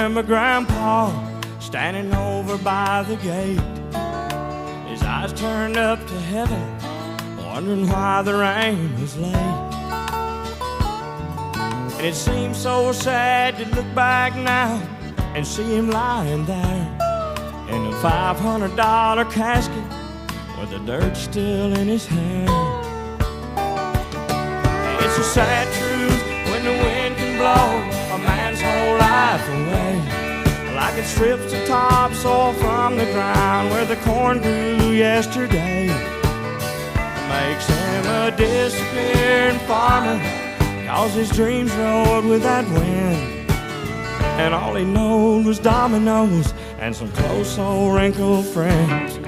remember Grandpa standing over by the gate, his eyes turned up to heaven, wondering why the rain was late. And it seems so sad to look back now and see him lying there in a $500 casket with the dirt still in his hair. And it's a sad truth when the wind can blow a man's whole life away, like it strips the topsoil from the ground where the corn grew yesterday. Makes him a disappearing farmer, 'cause his dreams rode with that wind, and all he knowed was dominoes and some close old wrinkled friends.